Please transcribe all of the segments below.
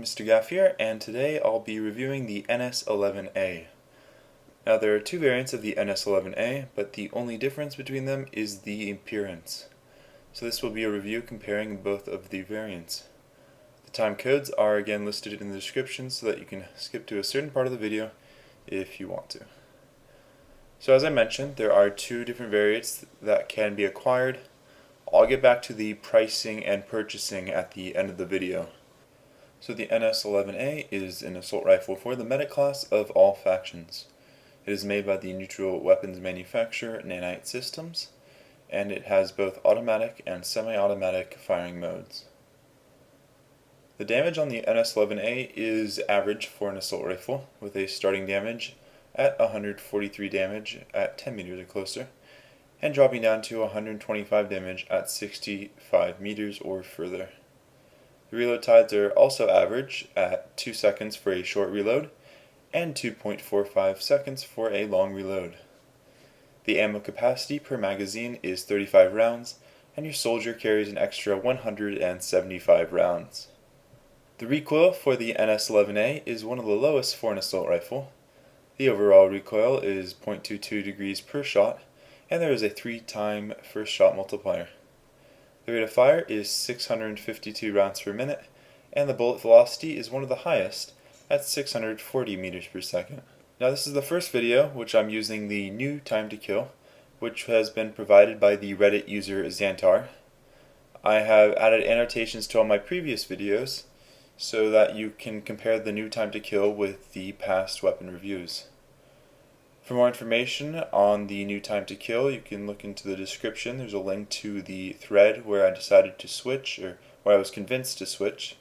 Mr. Gaff here, and today I'll be reviewing the NS-11A. Now there are two variants of the NS-11A, but the only difference between them is the appearance. So this will be a review comparing both of the variants. The time codes are again listed in the description so that you can skip to a certain part of the video if you want to. So as I mentioned, there are two different variants that can be acquired. I'll get back to the pricing and purchasing at the end of the video. So the NS-11A is an assault rifle for the medic class of all factions. It is made by the neutral weapons manufacturer Nanite Systems, and it has both automatic and semi-automatic firing modes. The damage on the NS-11A is average for an assault rifle, with a starting damage at 143 damage at 10 meters or closer, and dropping down to 125 damage at 65 meters or further. The reload tides are also average at 2 seconds for a short reload and 2.45 seconds for a long reload. The ammo capacity per magazine is 35 rounds, and your soldier carries an extra 175 rounds. The recoil for the NS-11A is one of the lowest for an assault rifle. The overall recoil is 0.22 degrees per shot, and there is a 3-time first shot multiplier. The rate of fire is 652 rounds per minute, and the bullet velocity is one of the highest at 640 meters per second. Now this is the first video which I'm using the new time to kill, which has been provided by the Reddit user Xantar. I have added annotations to all my previous videos so that you can compare the new time to kill with the past weapon reviews. For more information on the new time to kill, you can look into the description. There's a link to the thread where I decided to switch, or where I was convinced to switch.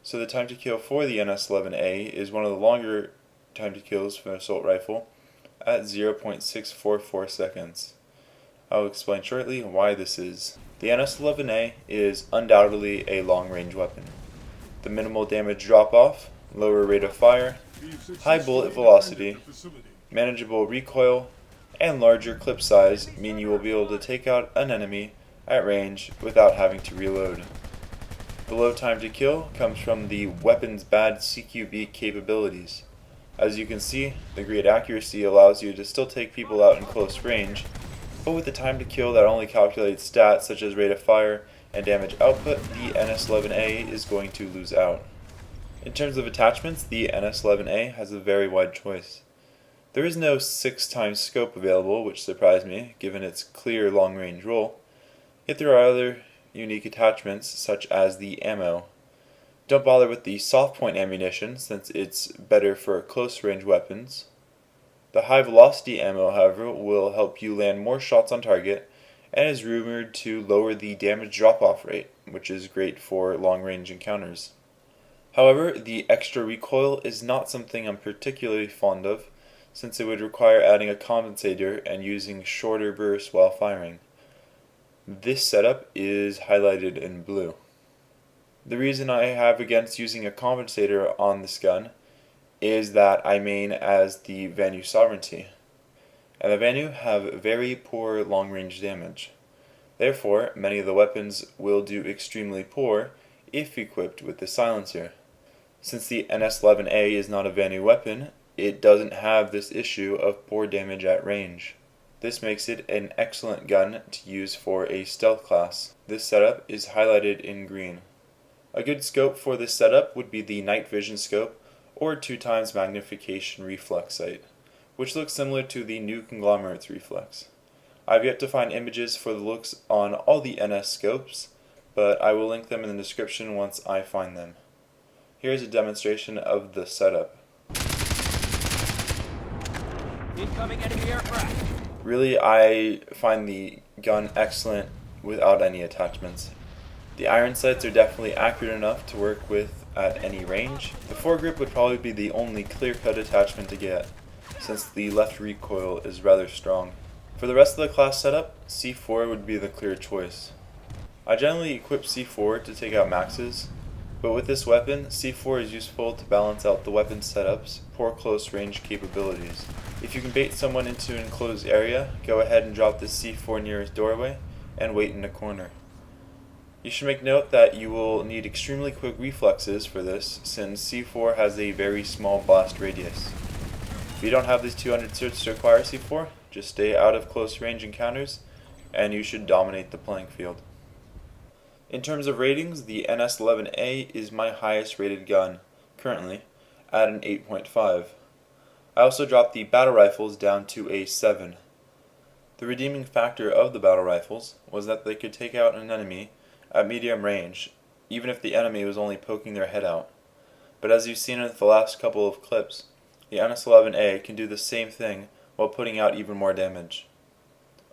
So the time to kill for the NS-11A is one of the longer time to kills for an assault rifle at 0.644 seconds. I'll explain shortly why this is. The NS-11A is undoubtedly a long-range weapon. The minimal damage drop-off, lower rate of fire, high bullet velocity, manageable recoil, and larger clip size mean you will be able to take out an enemy at range without having to reload. The low time to kill comes from the weapon's bad CQB capabilities. As you can see, the great accuracy allows you to still take people out in close range, but with the time to kill that only calculates stats such as rate of fire and damage output, the NS-11A is going to lose out. In terms of attachments, the NS-11A has a very wide choice. There is no 6x scope available, which surprised me, given its clear long-range role, yet there are other unique attachments, such as the ammo. Don't bother with the soft point ammunition, since it's better for close-range weapons. The high-velocity ammo, however, will help you land more shots on target, and is rumored to lower the damage drop-off rate, which is great for long-range encounters. However, the extra recoil is not something I'm particularly fond of, since it would require adding a compensator and using shorter bursts while firing. This setup is highlighted in blue. The reason I have against using a compensator on this gun is that I main as the Vanu Sovereignty, and the Vanu have very poor long-range damage. Therefore, many of the weapons will do extremely poor if equipped with the silencer. Since the NS-11A is not a Vanu weapon, it doesn't have this issue of poor damage at range. This makes it an excellent gun to use for a stealth class. This setup is highlighted in green. A good scope for this setup would be the night vision scope or 2x magnification reflex sight, which looks similar to the new Conglomerate's reflex. I've yet to find images for the looks on all the NS scopes, but I will link them in the description once I find them. Here's a demonstration of the setup. Incoming enemy aircraft. Really, I find the gun excellent without any attachments. The iron sights are definitely accurate enough to work with at any range. The foregrip would probably be the only clear-cut attachment to get, since the left recoil is rather strong. For the rest of the class setup, C4 would be the clear choice. I generally equip C4 to take out maxes, but with this weapon, C4 is useful to balance out the weapon setup's poor close range capabilities. If you can bait someone into an enclosed area, go ahead and drop the C4 near his doorway and wait in a corner. You should make note that you will need extremely quick reflexes for this, since C4 has a very small blast radius. If you don't have these 200 certs to acquire C4, just stay out of close range encounters, and you should dominate the playing field. In terms of ratings, the NS-11A is my highest rated gun, currently, at an 8.5. I also dropped the battle rifles down to a 7. The redeeming factor of the battle rifles was that they could take out an enemy at medium range, even if the enemy was only poking their head out. But as you've seen in the last couple of clips, the NS-11A can do the same thing while putting out even more damage.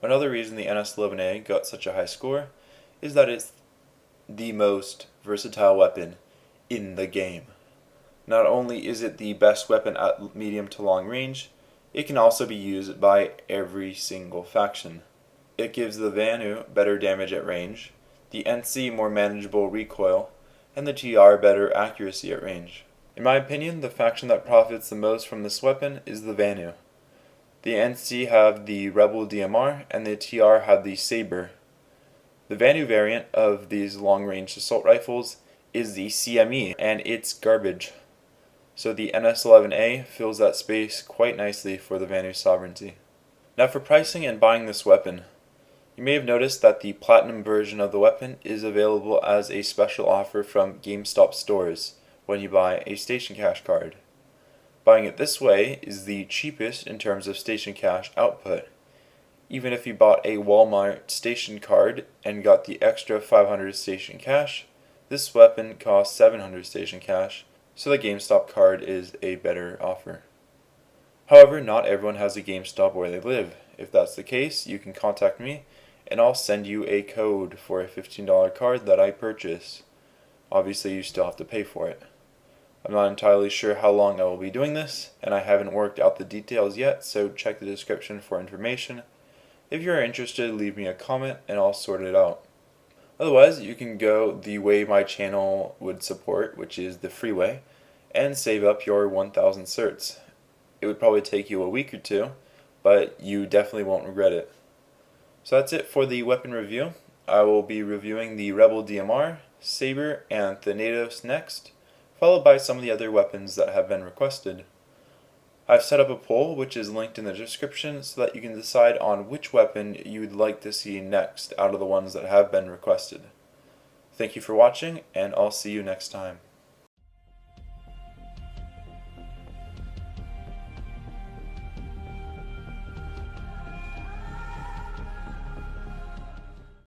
Another reason the NS-11A got such a high score is that it's the most versatile weapon in the game. Not only is it the best weapon at medium to long range, it can also be used by every single faction. It gives the Vanu better damage at range, the NC more manageable recoil, and the TR better accuracy at range. In my opinion, the faction that profits the most from this weapon is the Vanu. The NC have the Rebel DMR, and the TR have the Saber. The Vanu variant of these long-range assault rifles is the CME, and it's garbage. So the NS-11A fills that space quite nicely for the Vanu sovereignty. Now for pricing and buying this weapon. You may have noticed that the platinum version of the weapon is available as a special offer from GameStop stores when you buy a station cash card. Buying it this way is the cheapest in terms of station cash output. Even if you bought a Walmart station card and got the extra 500 station cash, this weapon costs 700 station cash, so the GameStop card is a better offer. However, not everyone has a GameStop where they live. If that's the case, you can contact me and I'll send you a code for a $15 card that I purchase. Obviously, you still have to pay for it. I'm not entirely sure how long I will be doing this, and I haven't worked out the details yet, so check the description for information. If you're interested, leave me a comment and I'll sort it out. Otherwise, you can go the way my channel would support, which is the free way, and save up your 1,000 certs. It would probably take you a week or two, but you definitely won't regret it. So that's it for the weapon review. I will be reviewing the Rebel DMR, Saber, and Thanatos next, followed by some of the other weapons that have been requested. I've set up a poll which is linked in the description so that you can decide on which weapon you would like to see next out of the ones that have been requested. Thank you for watching, and I'll see you next time.